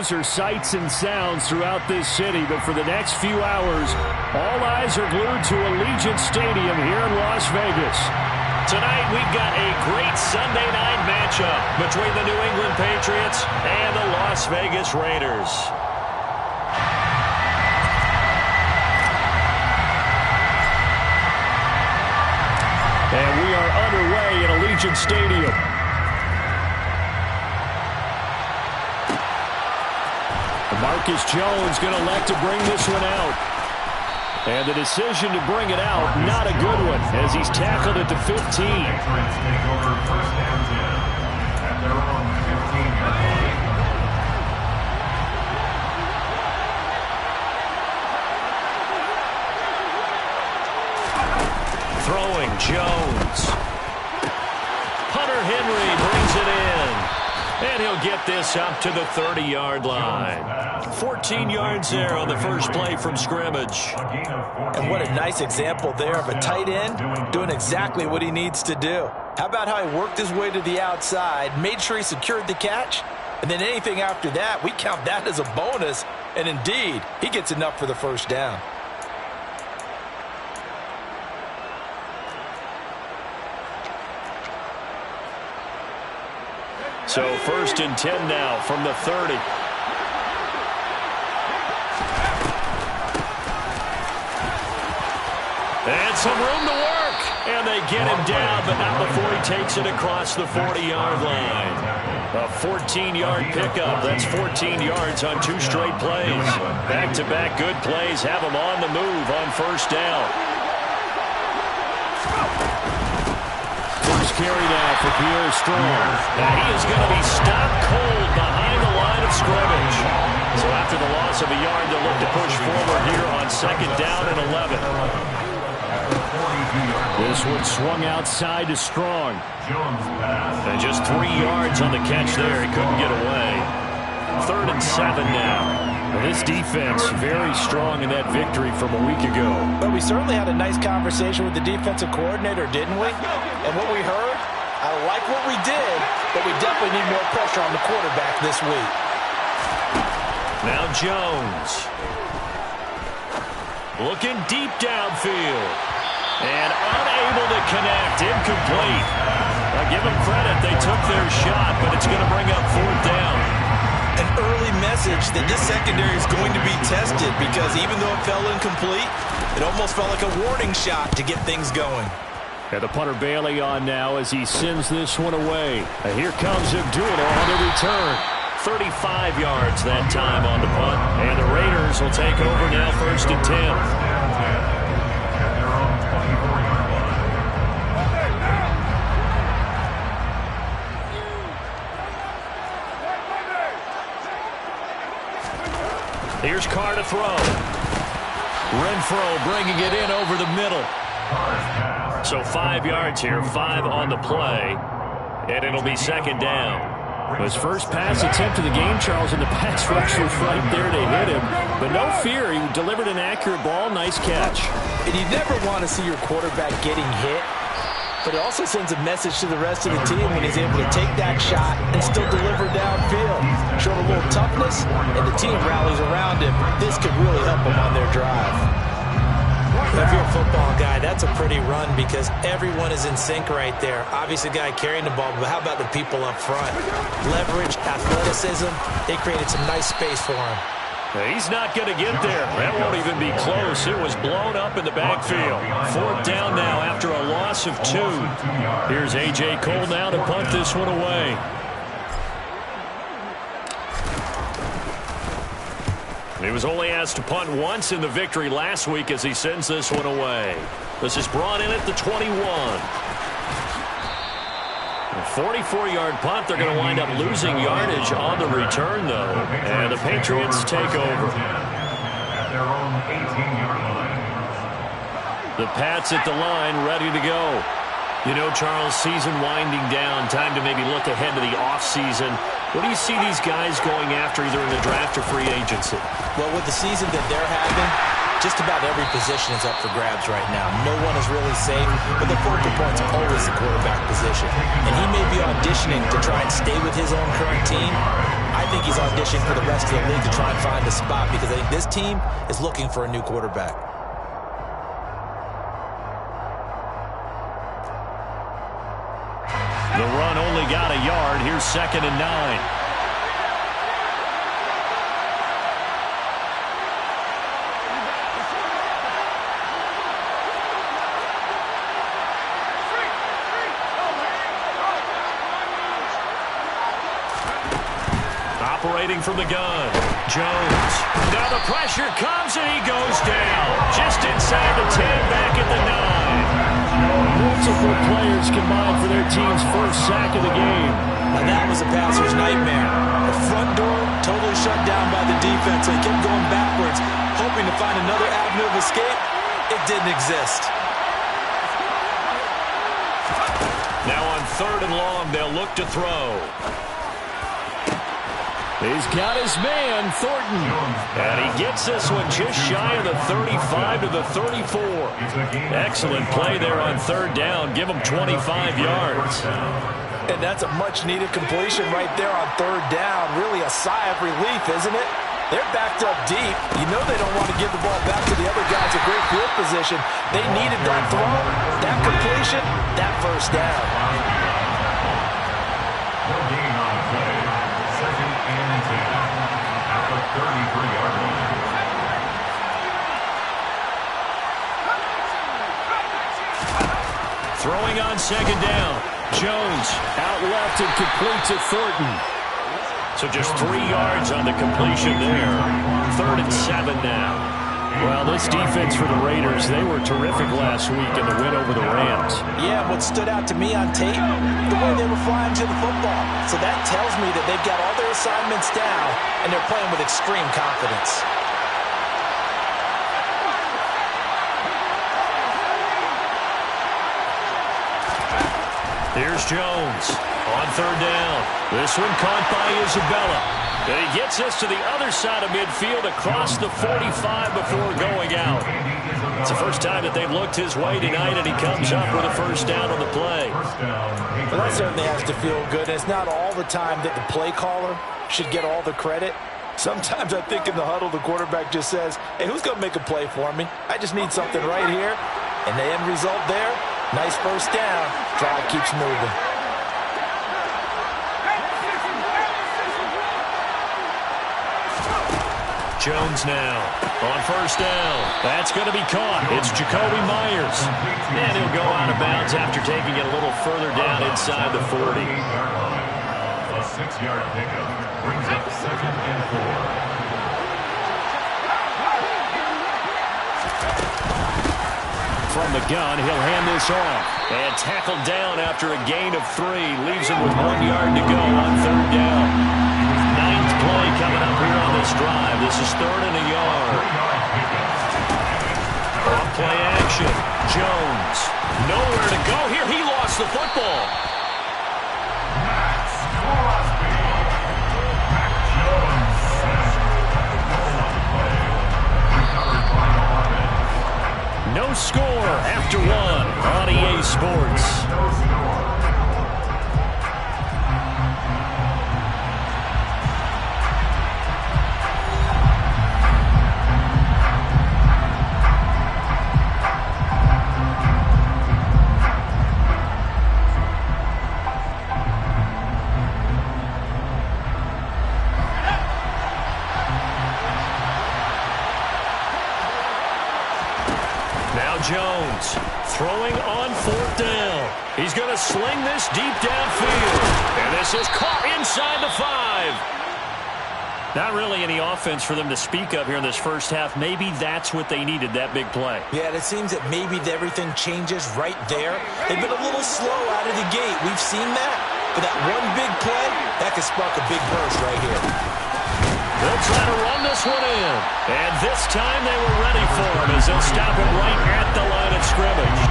those are sights and sounds throughout this city, but for the next few hours, all eyes are glued to Allegiant Stadium here in Las Vegas. Tonight, we've got a great Sunday night matchup between the New England Patriots and the Las Vegas Raiders. And we are underway at Allegiant Stadium. Marcus Jones going to elect to bring this one out. And the decision to bring it out, not a good one, as he's tackled at the 15. Throwing Jones. Hunter Henry brings it in. And he'll get this up to the 30-yard line. 14 yards there on the first play from scrimmage. And what a nice example there of a tight end doing exactly what he needs to do. How about how he worked his way to the outside, made sure he secured the catch, and then anything after that, we count that as a bonus. And indeed, he gets enough for the first down. So 1st and 10 now from the 30. And some room to work. And they get him down, but not before he takes it across the 40-yard line. A 14-yard pickup. That's 14 yards on 2 straight plays. Back-to-back good plays have him on the move on first down. Carry now for Pierre Strong. And he is going to be stopped cold behind the line of scrimmage. So after the loss of a yard, they'll look to push forward here on 2nd down and 11. This one swung outside to Strong. And just 3 yards on the catch there. He couldn't get away. 3rd and 7 now. Well, this defense very strong in that victory from a week ago. But we certainly had a nice conversation with the defensive coordinator, didn't we? And what we heard, I like what we did, but we definitely need more pressure on the quarterback this week. Now Jones. Looking deep downfield. And unable to connect. Incomplete. I give them credit. They took their shot, but it's going to bring up 4th down. An early message that this secondary is going to be tested because even though it fell incomplete, it almost felt like a warning shot to get things going. And the punter Bailey on now as he sends this one away. And here comes Abdullah on the return. 35 yards that time on the punt. And the Raiders will take over now 1st and 10. Here's Carr to throw. Renfro bringing it in over the middle. So 5 yards here, 5 on the play. And it'll be 2nd down. His first pass attempt of the game, Charles, and the pass rush was right there to hit him. But no fear, he delivered an accurate ball. Nice catch. And you never want to see your quarterback getting hit. But it also sends a message to the rest of the team when he's able to take that shot and still deliver downfield. Showed a little toughness, and the team rallies around him. This could really help them on their drive. If you're a football guy, that's a pretty run because everyone is in sync right there. Obviously, the guy carrying the ball, but how about the people up front? Leverage, athleticism, they created some nice space for him. He's not going to get there. That won't even be close. It was blown up in the backfield. 4th down now after a loss of 2. Here's A.J. Cole now to punt this one away. He was only asked to punt once in the victory last week as he sends this one away. This is brought in at the 21. A 44-yard punt. They're going to wind up losing yardage on the return, though. And the Patriots take over. The Pats at the line, ready to go. You know, Charles, season winding down, time to maybe look ahead to the offseason. What do you see these guys going after either in the draft or free agency? Well, with the season that they're having, just about every position is up for grabs right now. No one is really safe, but the focal point's always the quarterback position. And he may be auditioning to try and stay with his own current team. I think he's auditioning for the rest of the league to try and find a spot because I think this team is looking for a new quarterback. The run only got a yard. Here's 2nd and 9. Operating from the gun, Jones. Now the pressure comes and he goes down. Just inside the 10, back at the 9. Multiple players combined for their team's first sack of the game. Now that was a passer's nightmare. The front door totally shut down by the defense. So he kept going backwards, hoping to find another avenue of escape. It didn't exist. Now on 3rd and long, they'll look to throw. He's got his man, Thornton. And he gets this one just shy of the 35 to the 34. Excellent play there on 3rd down. Give him 25 yards. And that's a much-needed completion right there on 3rd down. Really a sigh of relief, isn't it? They're backed up deep. You know they don't want to give the ball back to the other guys in great field position. They needed that throw, that completion, that first down. Throwing on 2nd down. Jones out left and complete to Thornton. So just 3 yards on the completion there. 3rd and 7 now. Well, this defense for the Raiders, they were terrific last week in the win over the Rams. Yeah, what stood out to me on tape, the way they were flying to the football. So that tells me that they've got all their assignments down, and they're playing with extreme confidence. Here's Jones on 3rd down. This one caught by Isabella. And he gets this to the other side of midfield across the 45 before going out. It's the first time that they've looked his way tonight, and he comes up with a first down on the play. Well, that certainly has to feel good. It's not all the time that the play caller should get all the credit. Sometimes I think in the huddle, the quarterback just says, hey, who's going to make a play for me? I just need something right here. And the end result there, nice first down. Drive keeps moving. Jones now on 1st down. That's going to be caught. It's Jacoby Myers. And he'll go out of bounds after taking it a little further down inside the 40. A 6-yard pickup brings up 2nd and 4. From the gun, he'll hand this off. And tackled down after a gain of 3. Leaves him with 1 yard to go on 3rd down. 9th play coming up here on this drive. This is 3rd and a yard. Off play action. Jones. Nowhere to go here. He lost the football. No score after 1 on EA Sports. Jones throwing on 4th down. He's going to sling this deep downfield. And this is caught inside the 5. Not really any offense for them to speak of here in this first half. Maybe that's what they needed, that big play. Yeah, it seems that maybe everything changes right there. They've been a little slow out of the gate. We've seen that. But that one big play, that could spark a big burst right here. They'll try to run this one in. And this time they were ready for him as they'll stop him right at the line of scrimmage.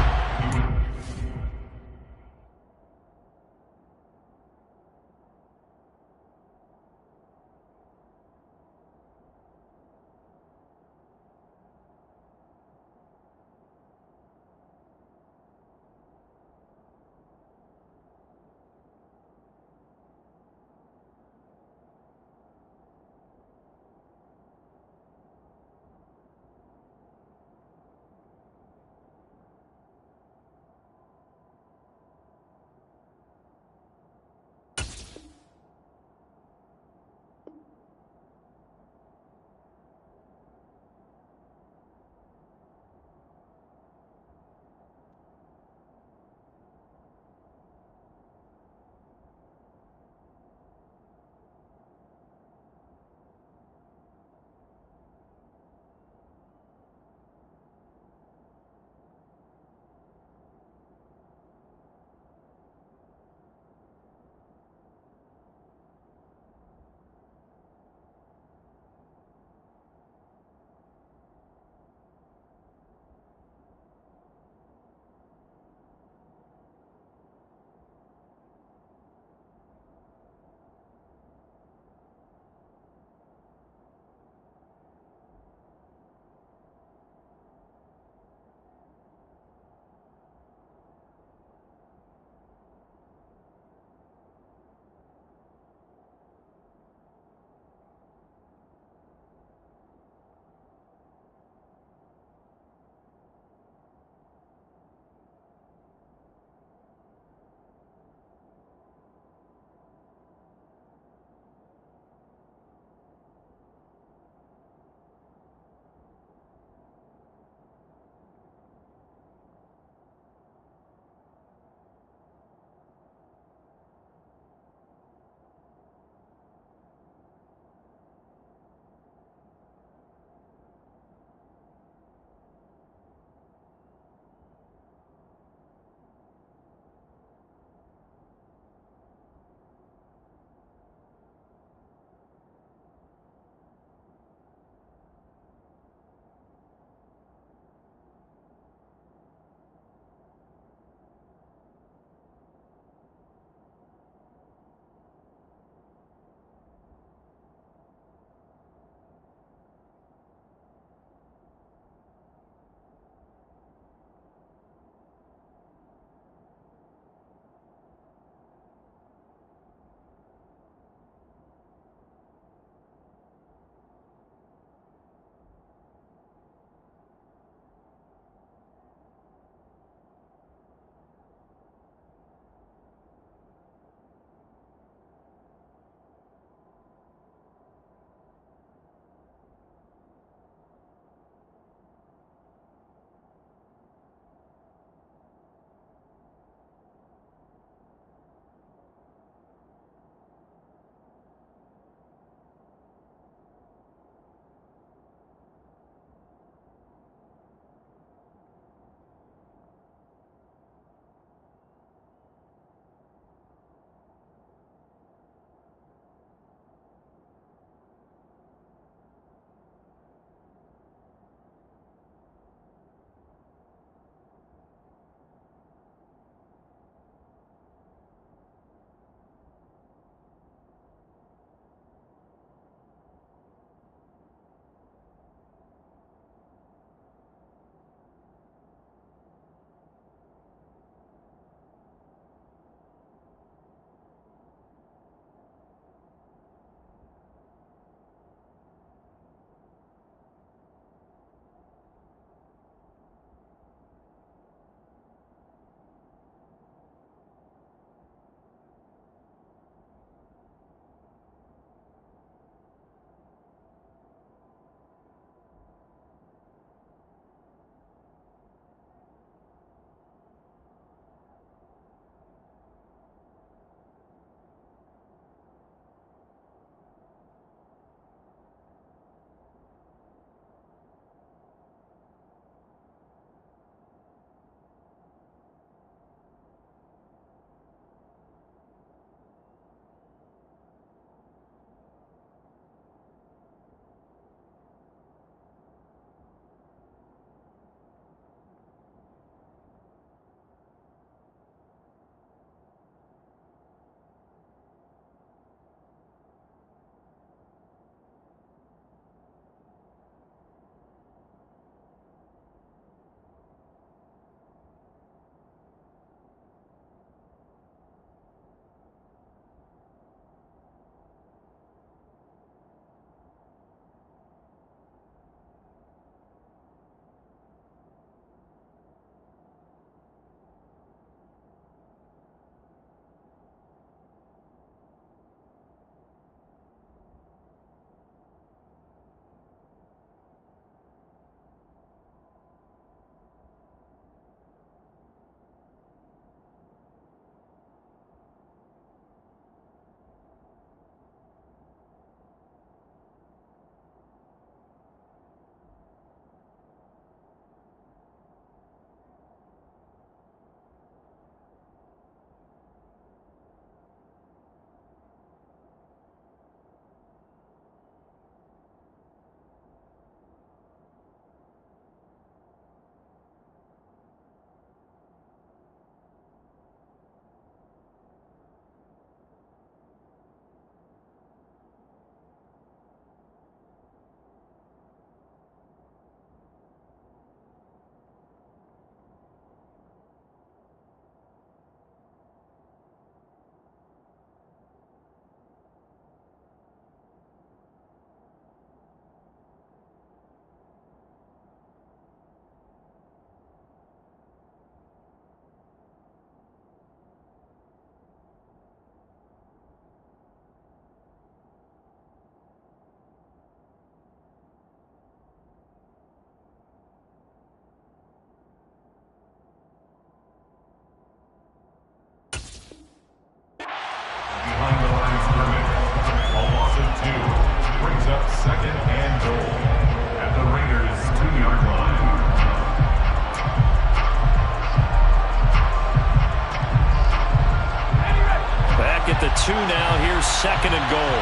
2nd and goal.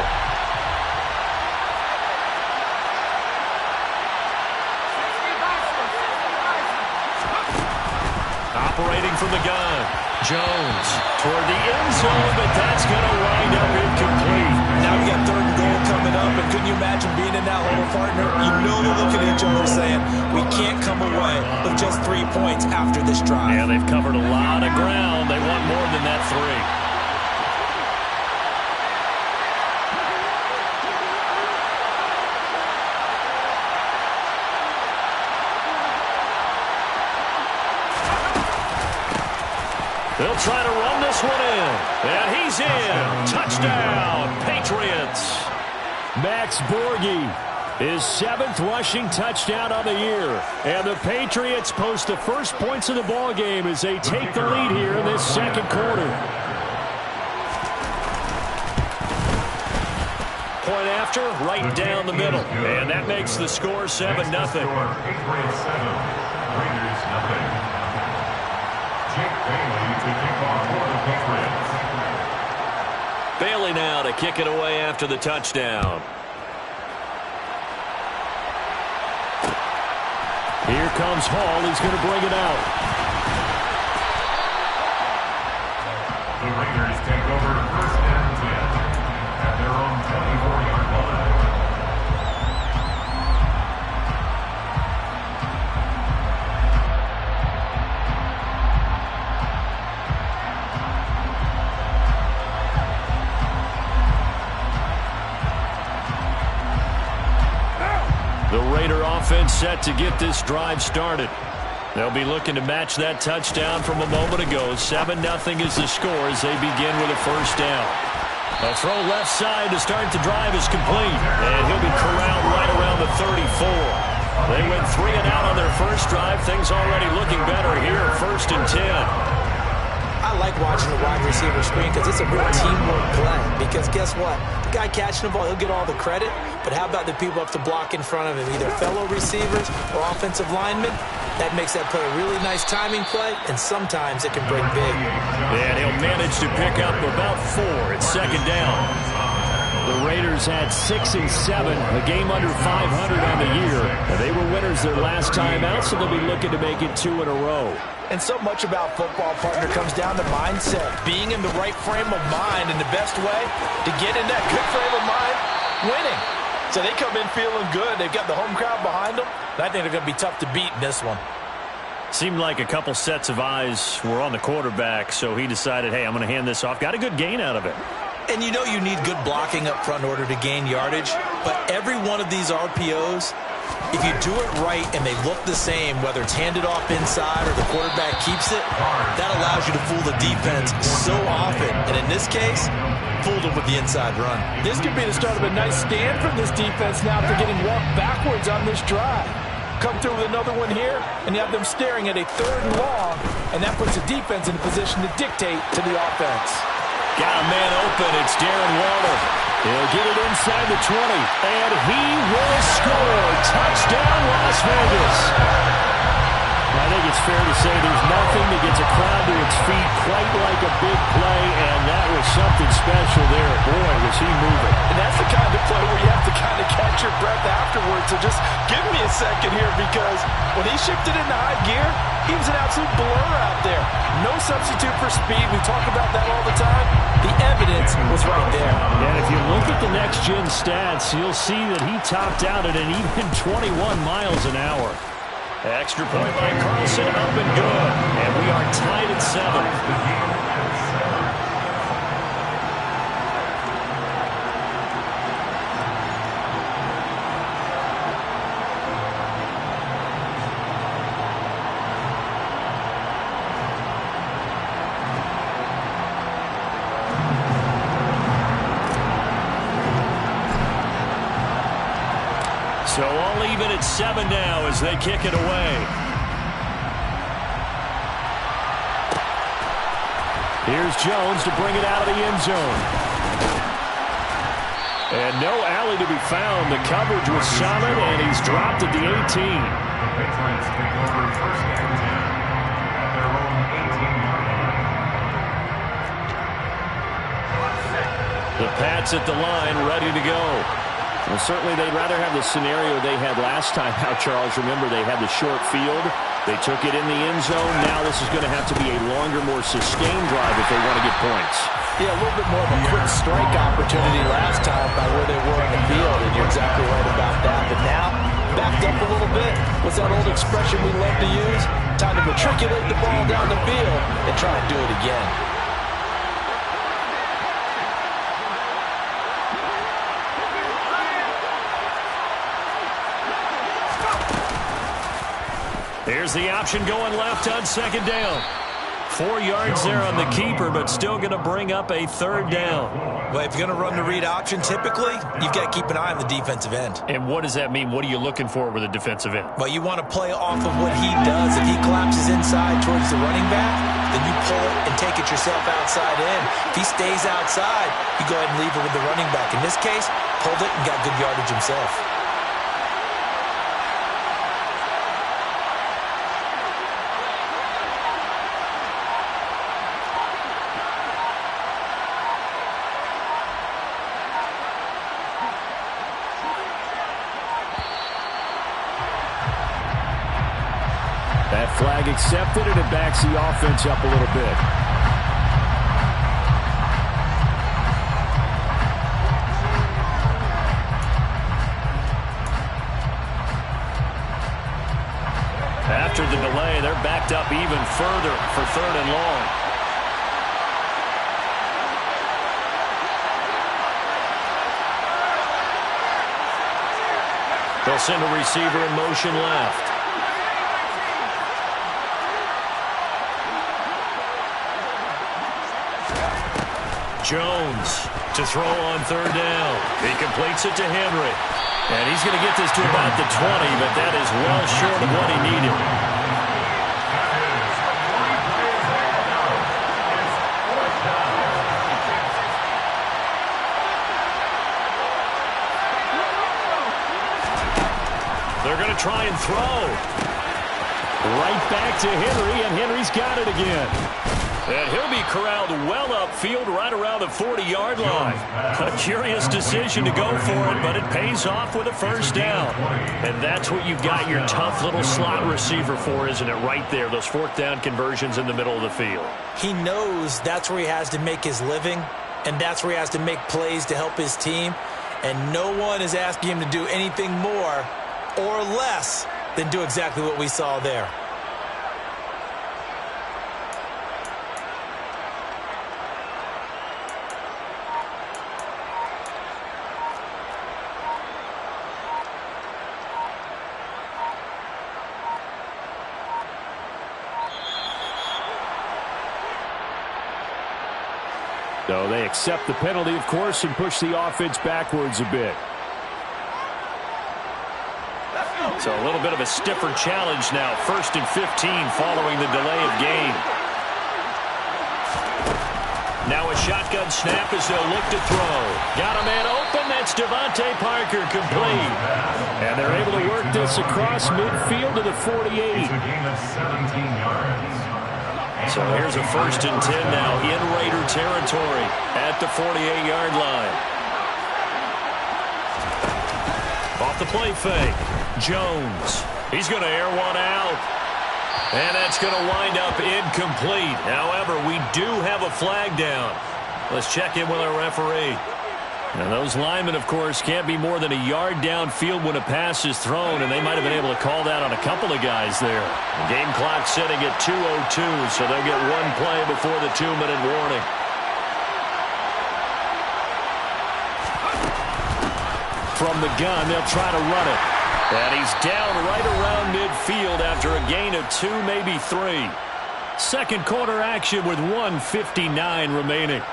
Operating from the gun. Jones toward the end zone, but that's going to wind up incomplete. Now we got 3rd and goal coming up, and couldn't you imagine being in that hole, partner? You know they're looking at each other saying, we can't come away with just 3 points after this drive. Yeah, they've covered a lot of ground. They want more than that 3. They'll try to run this one in. And he's in. Touchdown, Patriots. Max Borghi, his 7th rushing touchdown of the year. And the Patriots post the first points of the ball game as they take the lead here in this 2nd quarter. Point after, right down the middle. And that makes the score 7-0. Patriots 7, Raiders 0. Bailey to kick off for the Patriots. Bailey now to kick it away after the touchdown. Here comes Hall. He's going to bring it out. The Raiders take over 1st and 10 at their own 24-yard line. Offense set to get this drive started. They'll be looking to match that touchdown from a moment ago. 7-0 is the score as they begin with a 1st down. A throw left side to start the drive is complete. And he'll be corralled right around the 34. They went 3 and out on their first drive. Things already looking better here. 1st and 10. I like watching the wide receiver screen because it's a real teamwork play. Because guess what? The guy catching the ball, he'll get all the credit. But how about the people up to block in front of him, either fellow receivers or offensive linemen? That makes that play a really nice timing play, and sometimes it can break big. And he'll manage to pick up about 4. It's 2nd down. The Raiders had 6 and 7, a game under 500 on the year. They were winners their last time out, so they'll be looking to make it 2 in a row. And so much about football, partner, comes down to mindset. Being in the right frame of mind, and the best way to get in that good frame of mind, winning. So they come in feeling good. They've got the home crowd behind them. And I think they're going to be tough to beat in this one. Seemed like a couple sets of eyes were on the quarterback, so he decided, hey, I'm going to hand this off. Got a good gain out of it. And you know you need good blocking up front in order to gain yardage. But every one of these RPOs, if you do it right and they look the same, whether it's handed off inside or the quarterback keeps it, that allows you to fool the defense so often. And in this case, fooled them with the inside run. This could be the start of a nice stand from this defense now after getting walked backwards on this drive. Come through with another one here, and you have them staring at a 3rd and long, and that puts the defense in a position to dictate to the offense. Got a man open. It's Darren Waller. He'll get it inside the 20, and he will score. Touchdown, Las Vegas. I think it's fair to say there's nothing that gets a crowd to its feet quite like a big play, and that was something special there. Boy, was he moving. And that's the kind of play where you have to kind of catch your breath afterwards. So just give me a second here, because when he shifted into high gear, he was an absolute blur out there. No substitute for speed. We talk about that all the time. The evidence was right there. And if you look at the next-gen stats, you'll see that he topped out at an even 21 miles an hour. Extra point by Carlson, up and good. And we are tied at 7. So all even at 7 now as they kick it away. Here's Jones to bring it out of the end zone. And no alley to be found. The coverage was solid, and he's dropped at the 18. The Patriots take over 1st and 10 at their own 18-yard line. The Pats at the line, ready to go. Well, certainly they'd rather have the scenario they had last time out, Charles. Remember, they had the short field. They took it in the end zone. Now this is going to have to be a longer, more sustained drive if they want to get points. Yeah, a little bit more of a quick strike opportunity last time by where they were on the field, and you're exactly right about that. But now, backed up a little bit. What's that old expression we love to use? Time to matriculate the ball down the field and try and do it again. Here's the option going left on second down. 4 yards there on the keeper, but still going to bring up a third down. Well, if you're going to run the read option, typically, you've got to keep an eye on the defensive end. And what does that mean? What are you looking for with a defensive end? Well, you want to play off of what he does. If he collapses inside towards the running back, then you pull it and take it yourself outside in. If he stays outside, you go ahead and leave it with the running back. In this case, pulled it and got good yardage himself. That flag accepted, and it backs the offense up a little bit. After the delay, they're backed up even further for third and long. They'll send a receiver in motion left. Jones to throw on third down. He completes it to Henry. And he's going to get this to about the 20, but that is well short of what he needed. They're going to try and throw. Right back to Henry, and Henry's got it again. And he'll be corralled well upfield right around the 40-yard line. A curious decision to go for it, but it pays off with a first down. And that's what you've got your tough little slot receiver for, isn't it? Right there, those fourth down conversions in the middle of the field. He knows that's where he has to make his living, and that's where he has to make plays to help his team. And no one is asking him to do anything more or less than do exactly what we saw there. So they accept the penalty, of course, and push the offense backwards a bit. So a little bit of a stiffer challenge now. 1st and 15 following the delay of game. Now a shotgun snap as they'll look to throw. Got a man open. That's Devontae Parker, complete. And they're able to work this across midfield to the 48. It's a gain of 17 yards. So here's a 1st and 10 now in Raider territory at the 48-yard line. Off the play fake. Jones. He's going to air one out. And that's going to wind up incomplete. However, we do have a flag down. Let's check in with our referee. And those linemen, of course, can't be more than a yard downfield when a pass is thrown, and they might have been able to call that on a couple of guys there. The game clock setting at 2:02, so they'll get one play before the 2-minute warning. From the gun, they'll try to run it. And he's down right around midfield after a gain of 2, maybe 3. Second quarter action with 1:59 remaining.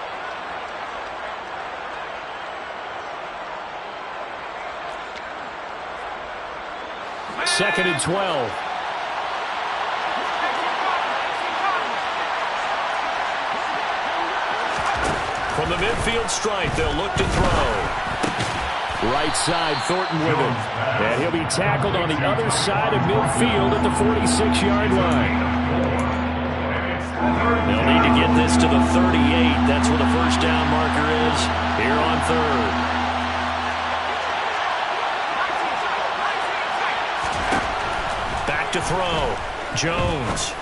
Second and 12. From the midfield stripe, they'll look to throw. Right side, Thornton with him. And he'll be tackled on the other side of midfield at the 46-yard line. They'll need to get this to the 38. That's where the first down marker is here on third. Back to throw. Jones.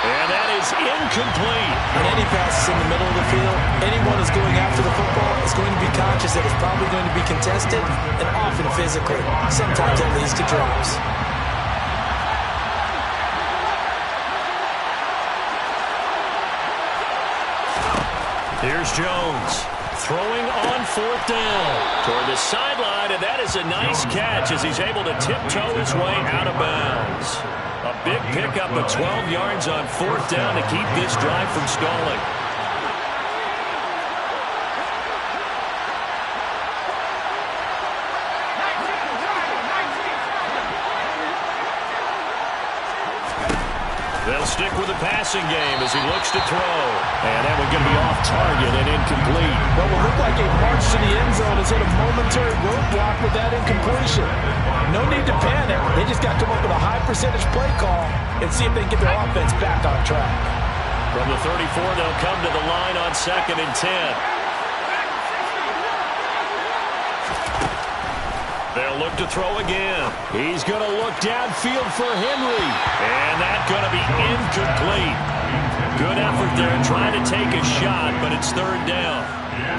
And that is incomplete. On any passes in the middle of the field, anyone who's going after the football is going to be conscious that it's probably going to be contested and often physically. Sometimes that leads to drops. Here's Jones throwing on fourth down toward the sideline, and that is a nice catch as he's able to tiptoe his way out of bounds. A big pickup of 12 yards on fourth down to keep this drive from stalling. They'll stick with the passing game as he looks to throw. And that one's going to be off target and incomplete. What will look like a march to the end zone has hit a momentary roadblock with that incompletion. No need to panic. They just got to come up with a high percentage play call and see if they can get their offense back on track. From the 34, they'll come to the line on 2nd and 10. They'll look to throw again. He's going to look downfield for Henry. And that's going to be incomplete. Good effort there trying to take a shot, but it's third down.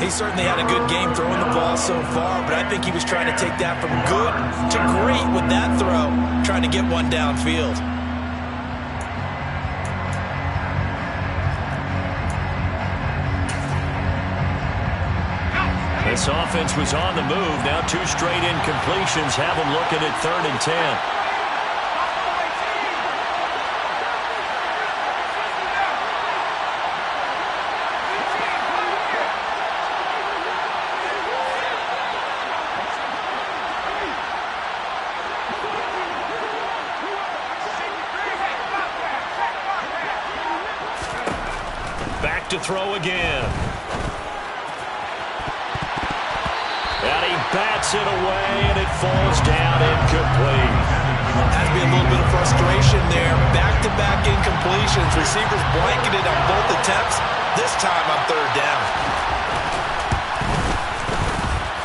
He certainly had a good game throwing the ball so far, but I think he was trying to take that from good to great with that throw, trying to get one downfield. This offense was on the move. Now 2 straight incompletions have them looking at 3rd and 10. Back to throw again. And he bats it away, and it falls down incomplete. Has to be a little bit of frustration there. Back-to-back incompletions. Receivers blanketed on both attempts. This time on 3rd down.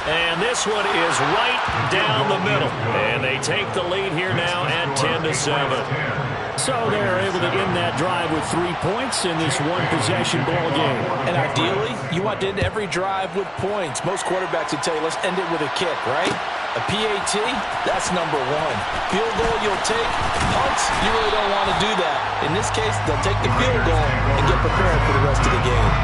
And this one is right down the middle. And they take the lead here now at 10-7. So they're able to end that drive with 3 points in this one-possession ball game. And ideally, you want to end every drive with points. Most quarterbacks would tell you, let's end it with a kick, right? A PAT, that's number 1. Field goal you'll take. Punts, you really don't want to do that. In this case, they'll take the field goal and get prepared for the rest of the game.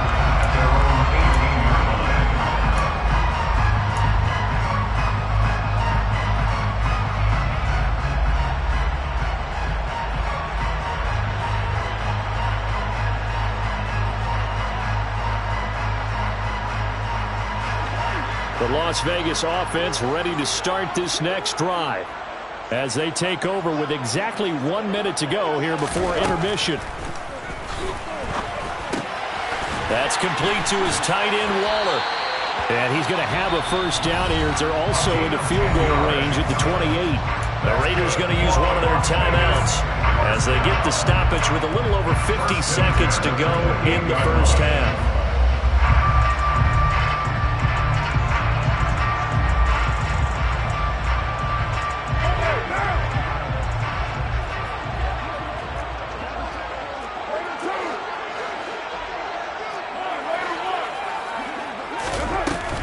The Las Vegas offense ready to start this next drive as they take over with exactly 1 minute to go here before intermission. That's complete to his tight end, Waller. And he's going to have a first down here as they're also into field goal range at the 28. The Raiders going to use one of their timeouts as they get the stoppage with a little over 50 seconds to go in the first half.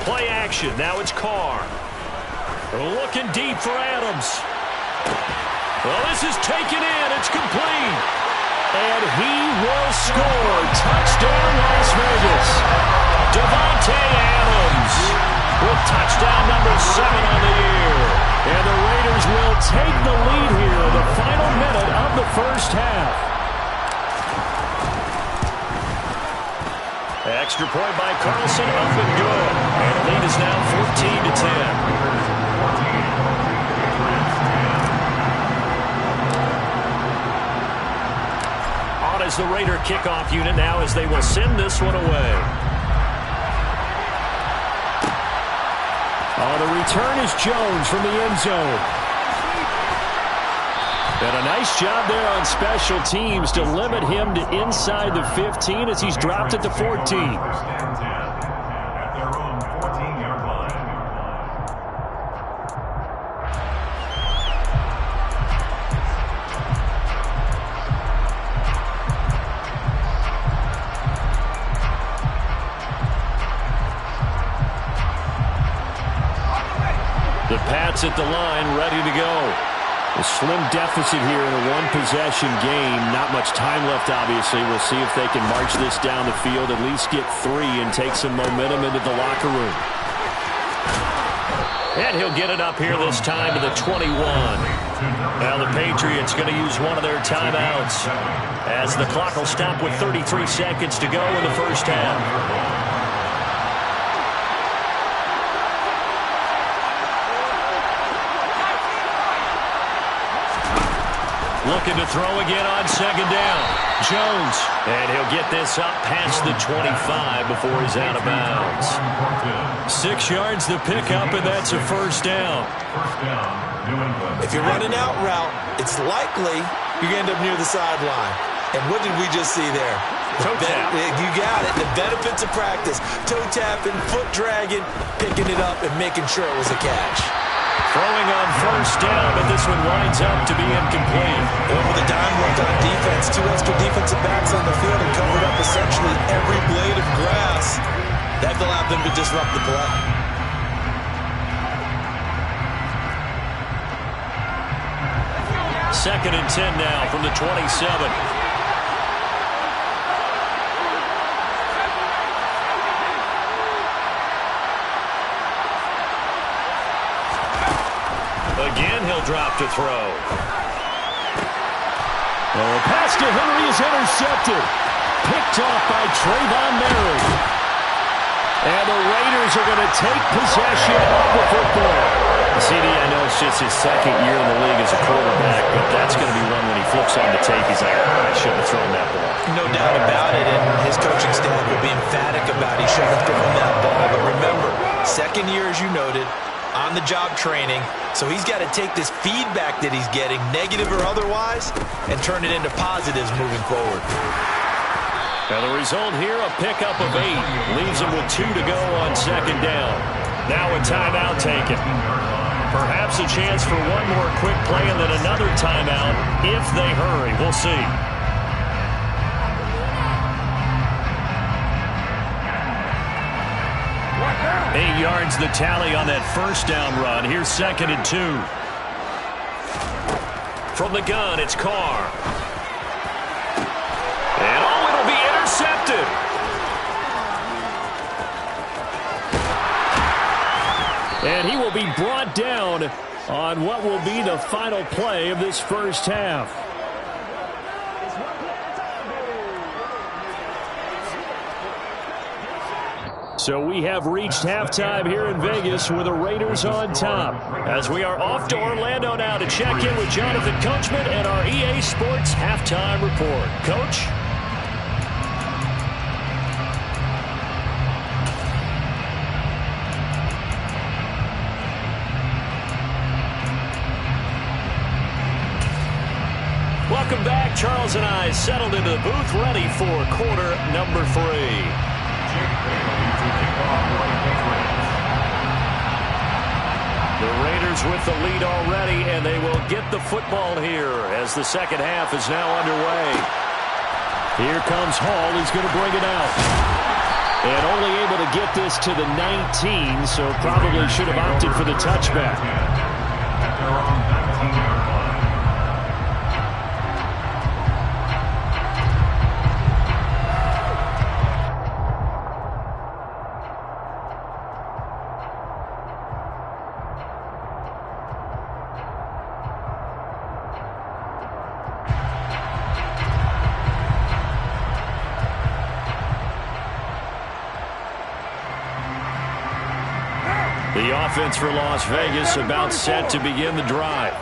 Play action. Now it's Carr. Looking deep for Adams. Well, this is taken in. It's complete. And he will score. Touchdown, Las Vegas. Davante Adams with touchdown number 7 on the year. And the Raiders will take the lead here in the final minute of the first half. Extra point by Carlson, up and good. And the lead is now 14-10. On is the Raider kickoff unit now as they will send this one away. The return is Jones from the end zone. And a nice job there on special teams to limit him to inside the 15 as he's dropped it to 14. First and 10 at their own 14-yard line. The Pats at the line, ready to go. A slim deficit here in a one-possession game. Not much time left, obviously. We'll see if they can march this down the field, at least get 3, and take some momentum into the locker room. And he'll get it up here this time to the 21. Now the Patriots going to use one of their timeouts as the clock will stop with 33 seconds to go in the first half. Looking to throw again on second down. Jones. And he'll get this up past the 25 before he's out of bounds. 6 yards the pickup, and that's a first down. If you're running out route, it's likely you're going to end up near the sideline. And what did we just see there? Toe tap. You got it. The benefits of practice. Toe tapping, foot dragging, picking it up, and making sure it was a catch. Throwing on first down, but this one winds up to be incomplete. Over the dime worked on defense. 2 extra defensive backs on the field and covered up essentially every blade of grass. That allowed them to disrupt the play. Second and 10 now from the 27. Again, he'll drop to throw. Oh, pass to Henry is intercepted. Picked off by Trayvon Merritt. And the Raiders are going to take possession of the football. CD, I know it's just his second year in the league as a quarterback, but that's going to be one when he flips on the tape. He's like, oh, I shouldn't have thrown that ball. No doubt about it, and his coaching staff will be emphatic about he shouldn't have thrown that ball. But remember, second year, as you noted, on-the-job training, so he's got to take this feedback that he's getting, negative or otherwise, and turn it into positives moving forward. Now the result here, a pickup of 8. Leaves him with 2 to go on second down. Now a timeout taken. Perhaps a chance for one more quick play and then another timeout if they hurry. We'll see. Eight yards the tally on that first down run. Here's second and 2. From the gun, it's Carr. And it'll be intercepted. And he will be brought down on what will be the final play of this first half. So we have reached halftime here in Vegas with the Raiders on top. As we are off to Orlando now to check in with Jonathan Coachman and our EA Sports halftime report. Coach? Welcome back. Charles and I settled into the booth, ready for quarter number 3. The Raiders with the lead already, and they will get the football here as the second half is now underway. Here comes Hall. He's going to bring it out. And only able to get this to the 19, so probably should have opted for the touchback. At their own 19-yard line. The offense for Las Vegas about set to begin the drive.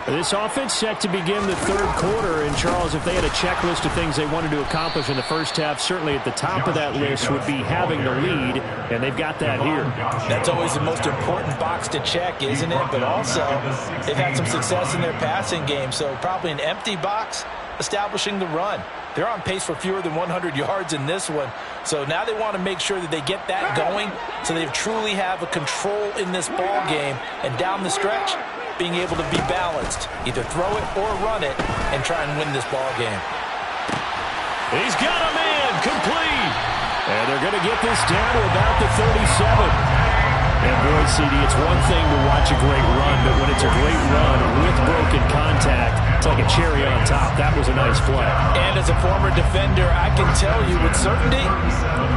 This offense set to begin the third quarter. And, Charles, if they had a checklist of things they wanted to accomplish in the first half, certainly at the top of that list would be having the lead, and they've got that here. That's always the most important box to check, isn't it? But also, they've had some success in their passing game, so probably an empty box establishing the run. They're on pace for fewer than 100 yards in this one. So now they want to make sure that they get that going so they truly have a control in this ball game. And down the stretch, being able to be balanced. Either throw it or run it and try and win this ball game. He's got a man complete. And they're going to get this down to about the 37. And boy, CD, it's one thing to watch a great run, but when it's a great run with broken contact, it's like a cherry on top. That was a nice play. And as a former defender, I can tell you with certainty,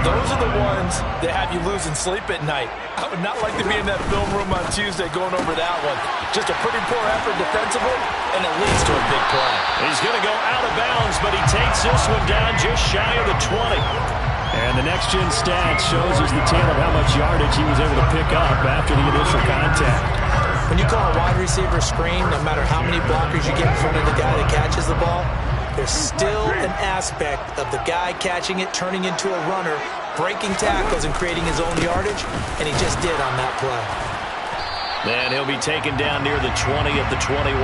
those are the ones that have you losing sleep at night. I would not like to be in that film room on Tuesday going over that one. Just a pretty poor effort defensively, and it leads to a big play. He's going to go out of bounds, but he takes this one down just shy of the 20. And the next-gen stat shows us the tale of how much yardage he was able to pick up after the initial contact. When you call a wide receiver screen, no matter how many blockers you get in front of the guy that catches the ball, there's still an aspect of the guy catching it, turning into a runner, breaking tackles and creating his own yardage, and he just did on that play. And he'll be taken down near the 20 at the 21.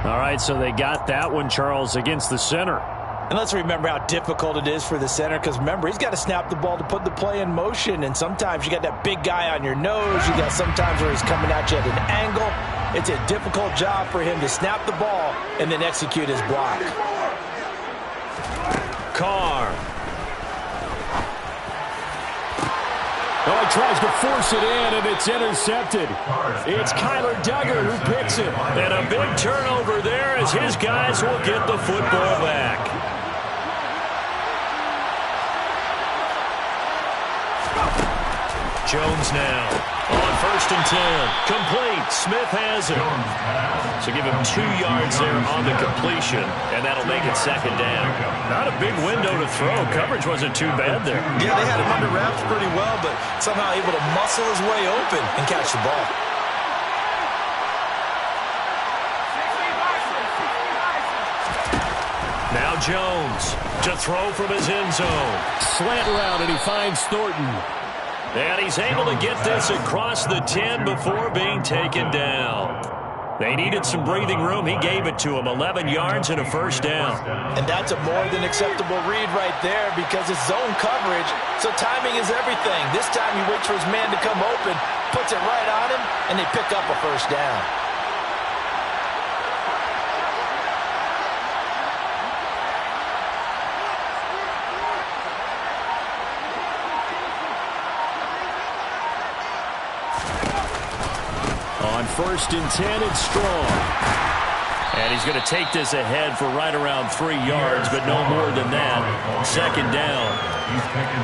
All right, so they got that one, Charles, against the center. And let's remember how difficult it is for the center, because remember, he's got to snap the ball to put the play in motion, and sometimes you got that big guy on your nose. You got sometimes where he's coming at you at an angle. It's a difficult job for him to snap the ball and then execute his block. Carr. Oh, he tries to force it in, and it's intercepted. It's Kyler Duggar who picks it. And a big turnover there as his guys will get the football back. Jones now on 1st and 10. Complete. Smith has it. So give him 2 yards there on the completion, and that'll make it 2nd down. Not a big window to throw. Coverage wasn't too bad there. Yeah, they had him under wraps pretty well, but somehow able to muscle his way open and catch the ball. Now Jones to throw from his end zone. Slant route, and he finds Thornton. And he's able to get this across the 10 before being taken down. They needed some breathing room. He gave it to him. 11 yards and a 1st down. And that's a more than acceptable read right there because it's zone coverage, so timing is everything. This time he waits for his man to come open, puts it right on him, and they pick up a 1st down. On 1st and 10, it's Strong. And he's going to take this ahead for right around 3 yards, but no more than that. 2nd down.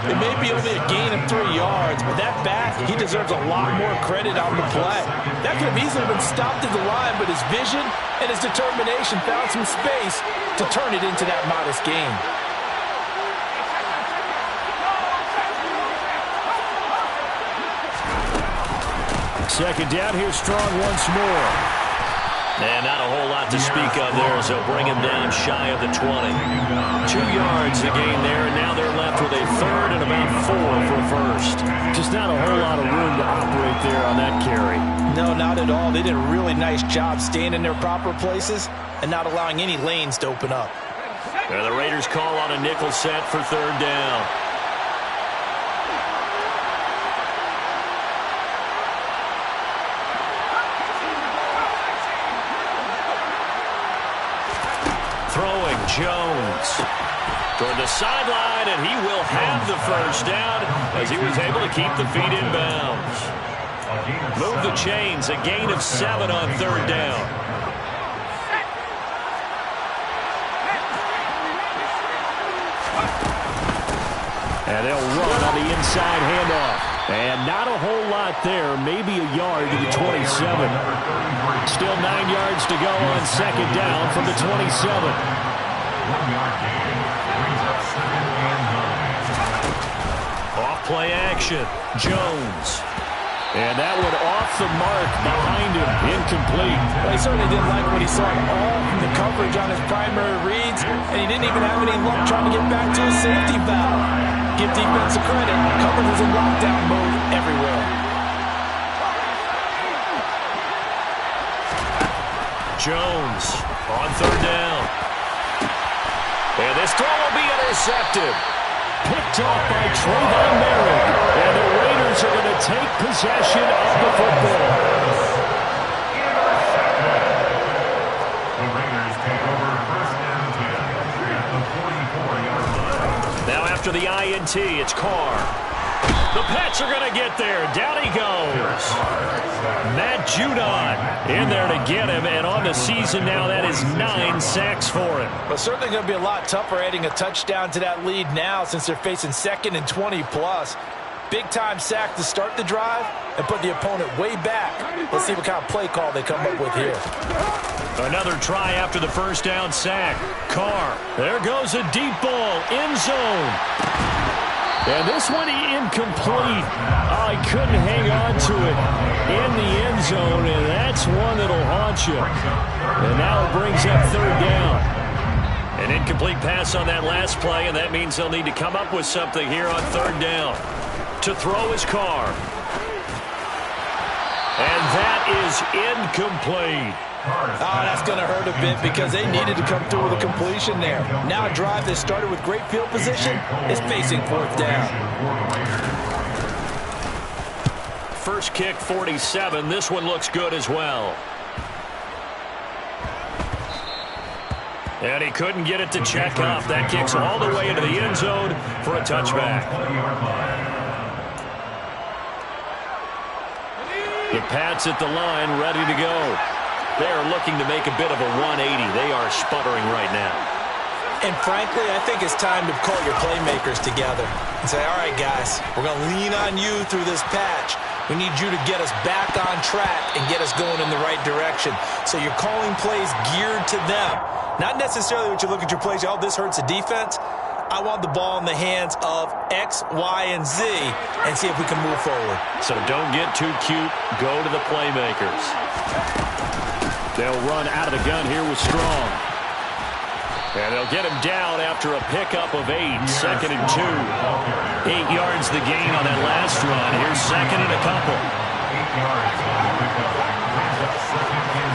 It may be only a gain of 3 yards, but that back, he deserves a lot more credit on the play. That could have easily been stopped at the line, but his vision and his determination found some space to turn it into that modest gain. 2nd down, here's Strong once more. And not a whole lot to speak of there as they'll bring him down shy of the 20. 2 yards a gain there, and now they're left with a 3rd and about 4 for 1st. Just not a whole lot of room to operate there on that carry. No, not at all. They did a really nice job staying in their proper places and not allowing any lanes to open up. And the Raiders call on a nickel set for 3rd down. Throwing Jones toward the sideline, and he will have the 1st down as he was able to keep the feet in bounds. Move the chains, a gain of 7 on 3rd down. And they'll run on the inside handoff. And not a whole lot there, maybe a yard to the 27. Still 9 yards to go on 2nd down from the 27. 1-yard gain brings up 2nd and 9. Off play action. Jones. And that one off the mark behind him. Incomplete. Well, he certainly didn't like what he saw at all from the coverage on his primary reads, and he didn't even have any luck trying to get back to his safety valve. Give defense a credit. Coverage was in lockdown mode everywhere. Jones on third down. And this throw will be intercepted. Picked off by Trayvon Merrick. And the Raiders are going to take possession of the football. The Raiders take over first and 10 at the 44-yard line. Now after the INT, it's Carr. The Pats are going to get there. Down he goes. Matt Judon in there to get him. And on the season now, that is 9 sacks for him. But certainly going to be a lot tougher adding a touchdown to that lead now since they're facing 2nd and 20+. Big-time sack to start the drive and put the opponent way back. Let's see what kind of play call they come up with here. Another try after the first down sack. Carr. There goes a deep ball. End zone. And this one incomplete. Oh, he couldn't hang on to it in the end zone, and that's one that'll haunt you. And now it brings up third down. An incomplete pass on that last play, and that means they'll need to come up with something here on third down. To throw his Carr. And that is incomplete. Oh, that's going to hurt a bit because they needed to come through with a completion there. Now a drive that started with great field position is facing fourth down. First kick, 47. This one looks good as well. And he couldn't get it to check off. That kicks all the way into the end zone for a touchback. The Pats at the line, ready to go. They are looking to make a bit of a 180. They are sputtering right now. And frankly, I think it's time to call your playmakers together and say, all right, guys, we're going to lean on you through this patch. We need you to get us back on track and get us going in the right direction. So you're calling plays geared to them. Not necessarily what you look at your plays, oh, this hurts the defense. I want the ball in the hands of X, Y, and Z and see if we can move forward. So don't get too cute. Go to the playmakers. They'll run out of the gun here with Strong. And they'll get him down after a pickup of 8. 2nd and 2. 8 yards the gain on that last run. Here's 2nd and a couple. 8 yards on the pickup. Brings up 2nd and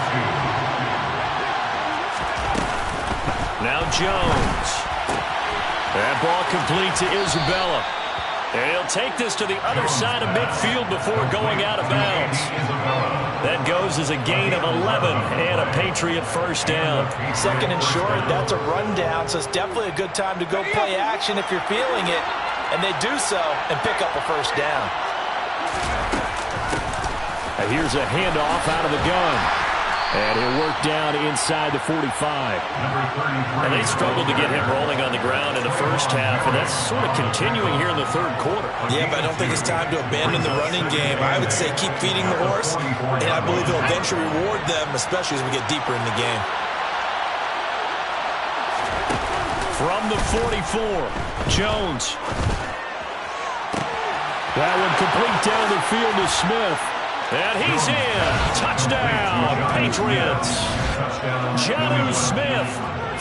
2. Now Jones. That ball complete to Isabella. And he'll take this to the other side of midfield before going out of bounds. That goes as a gain of 11 and a Patriot first down. 2nd and short, that's a rundown, so it's definitely a good time to go play action if you're feeling it. And they do so and pick up a first down. And here's a handoff out of the gun. And he'll work down inside the 45. And they struggled to get him rolling on the ground in the first half, and that's sort of continuing here in the third quarter. Yeah, but I don't think it's time to abandon the running game. I would say keep feeding the horse, and I believe he'll eventually reward them, especially as we get deeper in the game. From the 44, Jones. That one complete down the field to Smith. And he's in. Touchdown, Patriots. Jonnu Smith,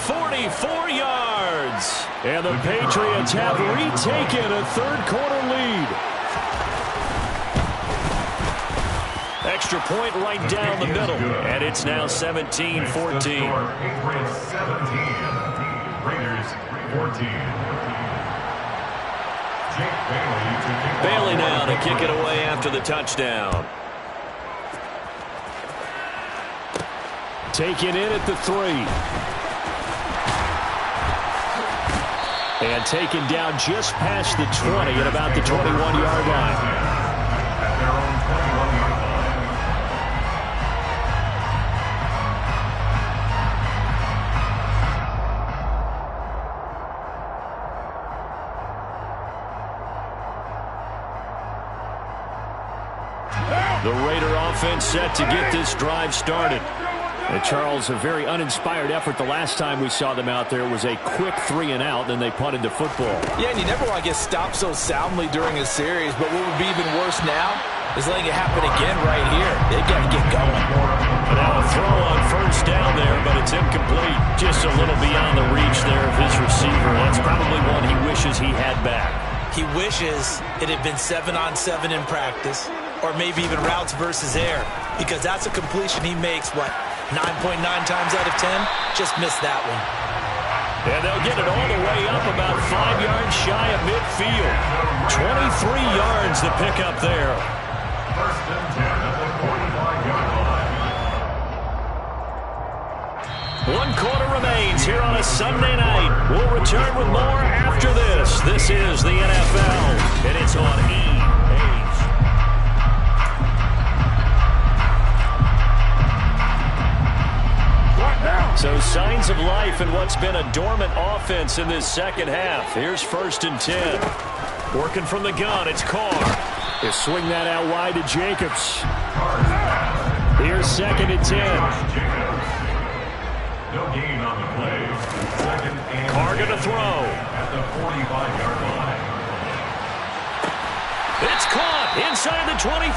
44 yards. And the Patriots have retaken a third-quarter lead. Extra point right down the middle. And it's now 17-14. Patriots 17, Raiders 14. Bailey now to kick it away after the touchdown. Taken in at the 3. And taken down just past the 20 at about the 21-yard line. At their own 21-yard line. The Raider offense set to get this drive started. And Charles, a very uninspired effort the last time we saw them out there. It was a quick 3-and-out, then they punted the football. Yeah, and you never want to get stopped so soundly during a series, but what would be even worse now He's letting it happen again right here. They've got to get going. And now a throw on first down there, but it's incomplete. Just a little beyond the reach there of his receiver. That's probably one he wishes he had back. He wishes it had been 7-on-7 in practice, or maybe even routes versus air, because that's a completion he makes, 9.9 times out of 10? Just missed that one. And they'll get it all the way up about 5 yards shy of midfield. 23 yards the pickup there. First and 10 at the 45-yard line. 1 quarter remains here on a Sunday night. We'll return with more after this. This is the NFL, and it's on EA. So signs of life in what's been a dormant offense in this second half. Here's first and 10. Working from the gun, it's Carr. He'll swing that out wide to Jacobs. Here's second and 10. No gain on the play. Second and Carr gonna throw. at the 45-yard line. It's caught inside the 25.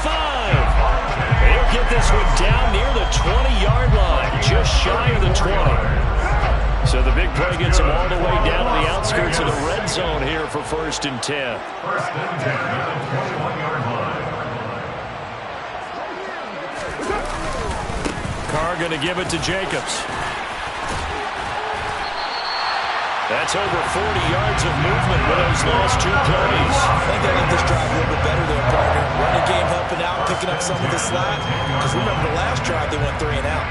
They'll get this one down near the 20-yard line, just shy of the 20. So the big play gets them all the way down to the outskirts of the red zone here for first and 10. First and 10 at the 21-yard line. Carr going to give it to Jacobs. That's over 40 yards of movement with those last 2 plays. I think they like this drive a little bit better there, partner. Running game helping out, picking up some of the slack. Because remember the last drive, they went 3 and out.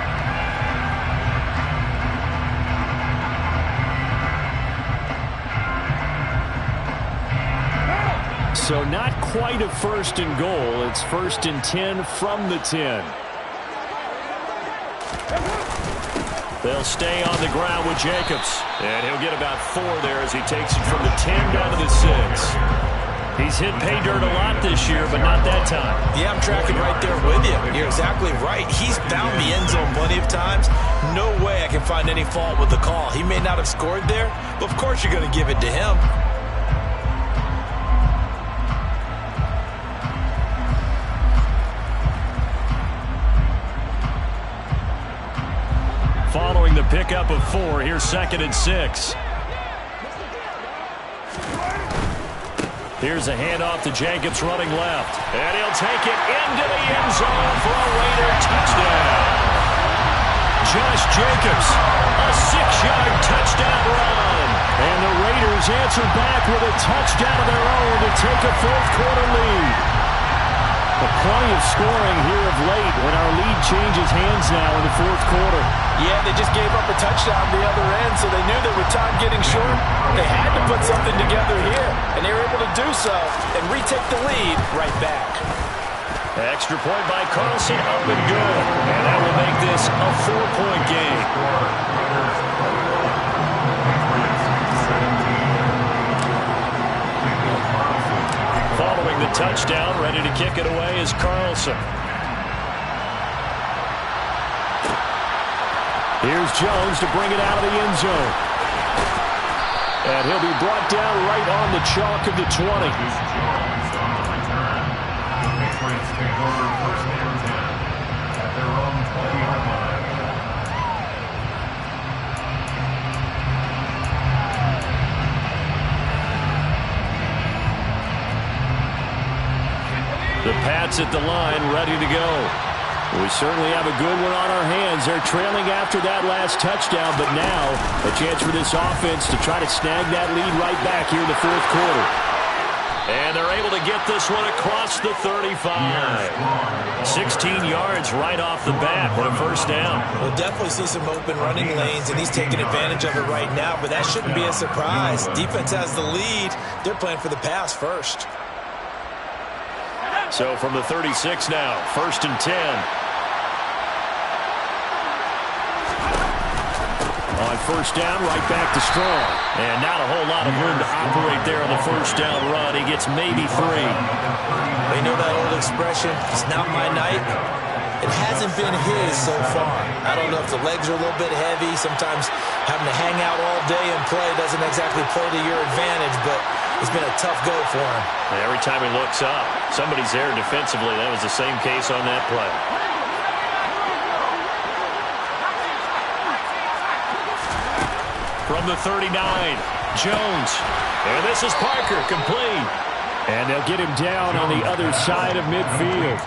So not quite a first and goal. It's first and 10 from the 10. They'll stay on the ground with Jacobs. And he'll get about 4 there as he takes it from the 10 down to the 6. He's hit pay dirt a lot this year, but not that time. Yeah, I'm tracking right there with you. You're exactly right. He's found the end zone plenty of times. No way I can find any fault with the call. He may not have scored there, but of course you're going to give it to him. Following the pickup of 4, here's second and 6. Here's a handoff to Jacobs running left. And he'll take it into the end zone for a Raider touchdown. Josh Jacobs, a 6-yard touchdown run. And the Raiders answer back with a touchdown of their own to take a fourth-quarter lead. Plenty of scoring here of late when our lead changes hands now in the fourth quarter. Yeah, they just gave up a touchdown the other end, so they knew that with time getting short, they had to put something together here. And they were able to do so and retake the lead right back. Extra point by Carlson, up and good. And that will make this a 4-point game. Following the touchdown, ready to kick it away is Carlson. Here's Jones to bring it out of the end zone. And he'll be brought down right on the chalk of the 20. Patriots take over first and 10 at their own 20-yard line. The Pats at the line, ready to go. We certainly have a good one on our hands. They're trailing after that last touchdown, but now a chance for this offense to try to snag that lead right back here in the fourth quarter. And they're able to get this one across the 35. 16 yards right off the bat and a first down. We'll definitely see some open running lanes, and he's taking advantage of it right now, but that shouldn't be a surprise. Defense has the lead. They're playing for the pass first. So from the 36 now, first and 10. On first down, right back to Strong. And not a whole lot of room to operate there on the first down run. He gets maybe 3. They know that old expression, it's not my night. It hasn't been his so far. I don't know if the legs are a little bit heavy. Sometimes having to hang out all day and play doesn't exactly play to your advantage, but It's been a tough go for him. Every time he looks up, somebody's there defensively. That was the same case on that play. From the 39, Jones. And this is Parker, complete. And they'll get him down on the other side of midfield.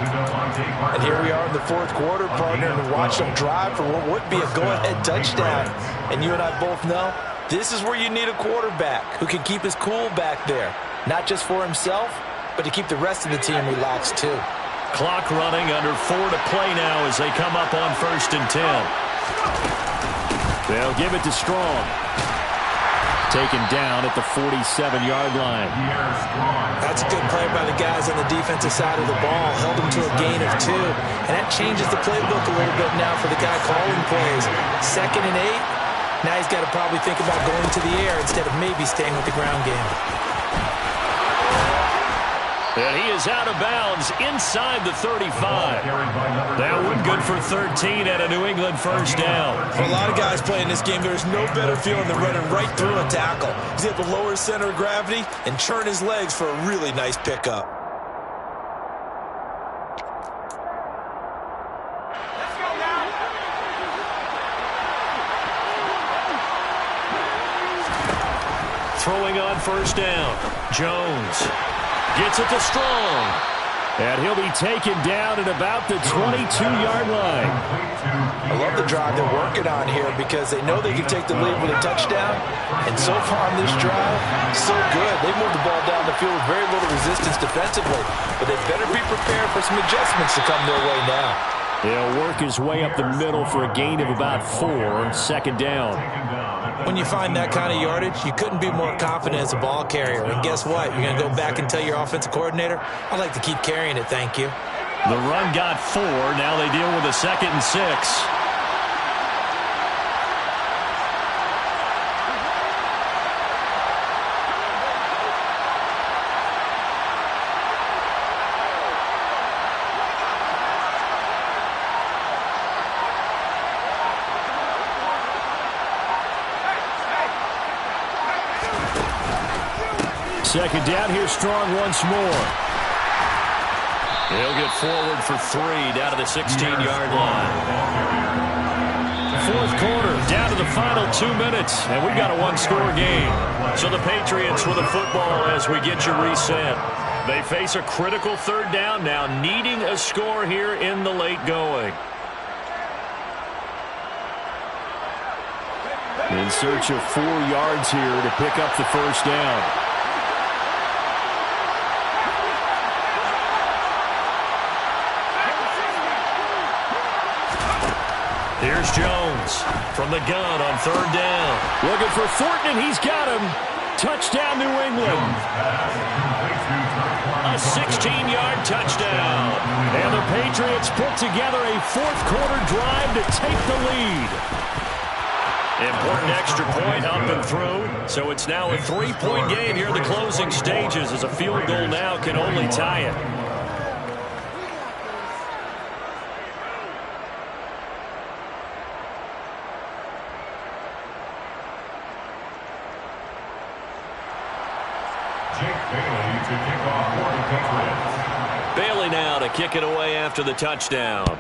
And here we are in the fourth quarter, partner, and watch them drive for what would be a go-ahead touchdown. And you and I both know this is where you need a quarterback who can keep his cool back there. Not just for himself, but to keep the rest of the team relaxed too. Clock running, under 4 to play now as they come up on 1st and 10. They'll give it to Strong. Taken down at the 47-yard line. That's a good play by the guys on the defensive side of the ball. Held them to a gain of 2. And that changes the playbook a little bit now for the guy calling plays. 2nd and 8. Now he's got to probably think about going to the air instead of maybe staying with the ground game. And he is out of bounds inside the 35. That one good for 13 and a New England first down. For a lot of guys playing this game, there's no better feeling than running right through a tackle. He's able to lower his center of gravity and churn his legs for a really nice pickup. Throwing on first down, Jones. Gets it to Strong. And he'll be taken down at about the 22-yard line. I love the drive they're working on here because they know they can take the lead with a touchdown. And so far on this drive, so good. They moved the ball down the field with very little resistance defensively. But they better be prepared for some adjustments to come their way now. He'll work his way up the middle for a gain of about 4 on 2nd down. When you find that kind of yardage, you couldn't be more confident as a ball carrier. And guess what? You're going to go back and tell your offensive coordinator, I'd like to keep carrying it, thank you. The run got 4. Now they deal with a 2nd and 6. Second down, here's Strong once more. He'll get forward for 3 down to the 16-yard line. Fourth quarter, down to the final 2 minutes, and we've got a one-score game. So the Patriots with the football as we get you reset. They face a critical 3rd down now, needing a score here in the late going. In search of 4 yards here to pick up the first down. Here's Jones from the gun on 3rd down. Looking for Thornton, and he's got him. Touchdown, New England. A 16-yard touchdown. And the Patriots put together a fourth-quarter drive to take the lead. Important extra point up and through. So it's now a 3-point game here in the closing stages as a field goal now can only tie it. Bailey now to kick it away after the touchdown.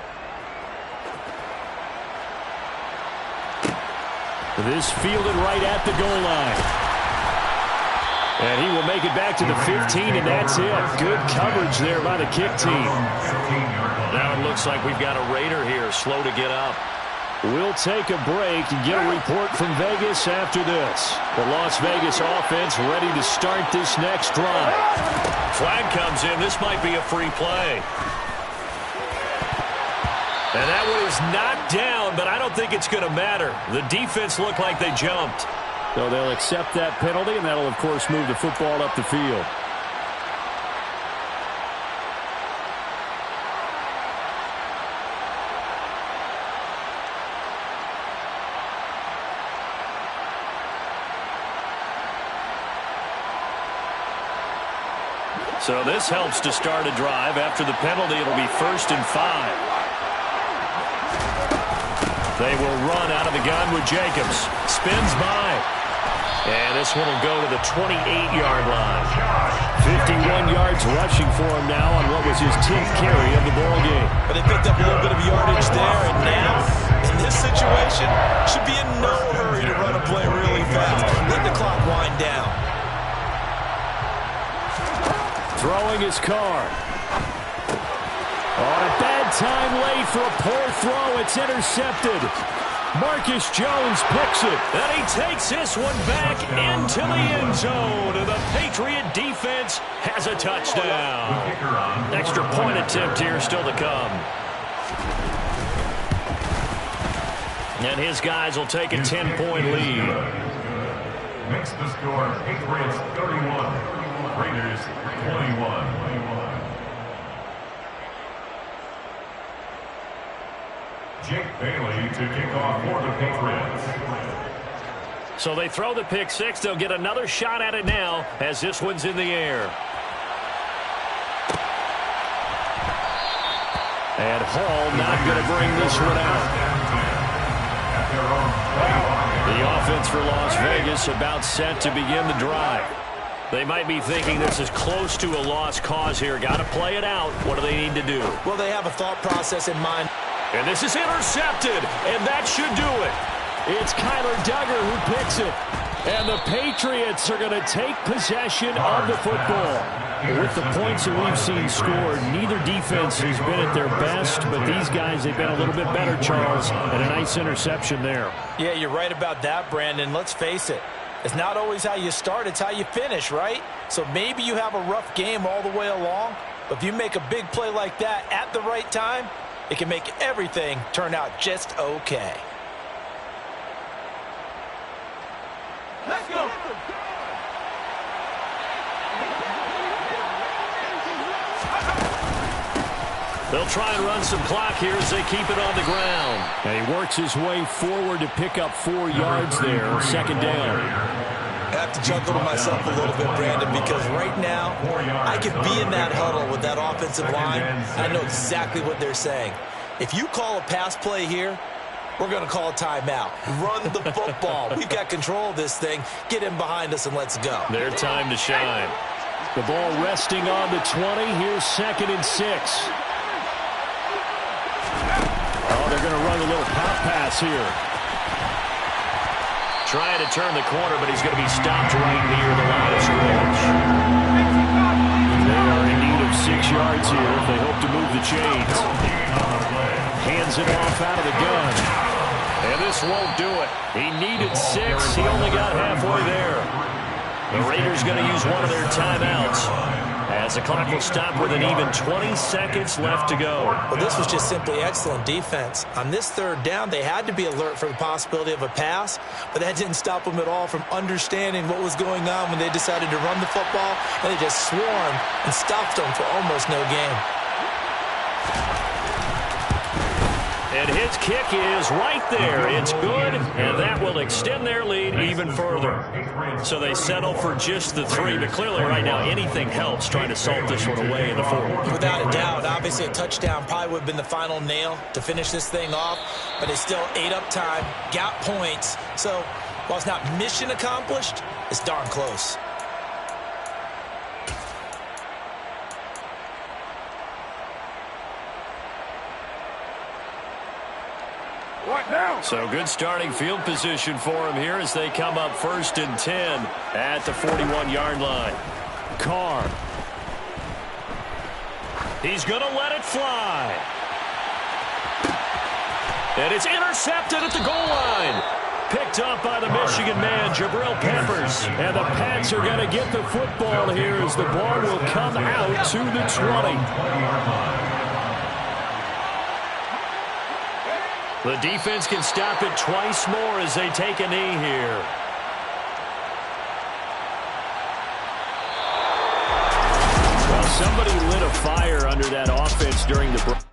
This fielded right at the goal line. And he will make it back to the 15, and that's it. Good coverage there by the kick team. Now it looks like we've got a Raider here, slow to get up. We'll take a break and get a report from Vegas after this. The Las Vegas offense ready to start this next drive. Flag comes in. This might be a free play. And that one is knocked down, but I don't think it's going to matter. The defense looked like they jumped. So they'll accept that penalty, and that'll, of course, move the football up the field. So this helps to start a drive. After the penalty, it'll be 1st and 5. They will run out of the gun with Jacobs. Spins by. And this one will go to the 28-yard line. 51 yards rushing for him now on what was his 10th carry of the ball game. But they picked up a little bit of yardage there, and now, in this situation, should be in no hurry to run a play really fast. Let the clock wind down. Throwing his car. On a bad time late for a poor throw. It's intercepted. Marcus Jones picks it. And he takes this one back into the end zone. And the Patriot defense has a touchdown. Extra point attempt here still to come. And his guys will take a 10-point lead. Makes the score Patriots 31, Raiders 21. Jake Bailey to kick off for the Patriots. So they throw the pick six. They'll get another shot at it now as this one's in the air. And Hall not going to bring this one out. The offense for Las Vegas about set to begin the drive. They might be thinking this is close to a lost cause here. Got to play it out. What do they need to do? Well, they have a thought process in mind. And this is intercepted, and that should do it. It's Kyler Duggar who picks it. And the Patriots are going to take possession of the football. With the points that we've seen scored, neither defense has been at their best, but these guys, they've been a little bit better, Charles, and a nice interception there. Yeah, you're right about that, Brandon. Let's face it. It's not always how you start, it's how you finish, right? So maybe you have a rough game all the way along, but if you make a big play like that at the right time, it can make everything turn out just okay. Let's go. They'll try and run some clock here as they keep it on the ground. And he works his way forward to pick up 4 yards there, second down. I have to chuckle to myself a little bit, Brandon, because right now I could be in that huddle with that offensive line. I know exactly what they're saying. If you call a pass play here, we're going to call a timeout. Run the football. We've got control of this thing. Get in behind us and let's go. Their time to shine. The ball resting on the 20. Here's 2nd and 6. Oh, they're going to run a little pop pass here. Trying to turn the corner, but he's going to be stopped right near the line of scrimmage. They are in need of 6 yards here if they hope to move the chains. Hands it off out of the gun. And this won't do it. He needed 6. He only got halfway there. The Raiders going to use one of their timeouts as the clock will stop with an even 20 seconds left to go. Well, this was just simply excellent defense. On this 3rd down, they had to be alert for the possibility of a pass, but that didn't stop them at all from understanding what was going on when they decided to run the football, and they just swarmed and stopped them for almost no gain. And his kick is right there. It's good, and that will extend their lead even further. So they settle for just the 3, but clearly right now anything helps trying to salt this one away in the 4th. Without a doubt, obviously a touchdown probably would have been the final nail to finish this thing off, but they still ate up time, got points. So while it's not mission accomplished, it's darn close. So good starting field position for him here as they come up 1st and 10 at the 41-yard line. Carr. He's going to let it fly. And it's intercepted at the goal line. Picked up by the Michigan man, Jabril Peppers. And the Pats are going to get the football here as the ball will come out to the 20. The defense can stop it twice more as they take a knee here. Well, somebody lit a fire under that offense during the break.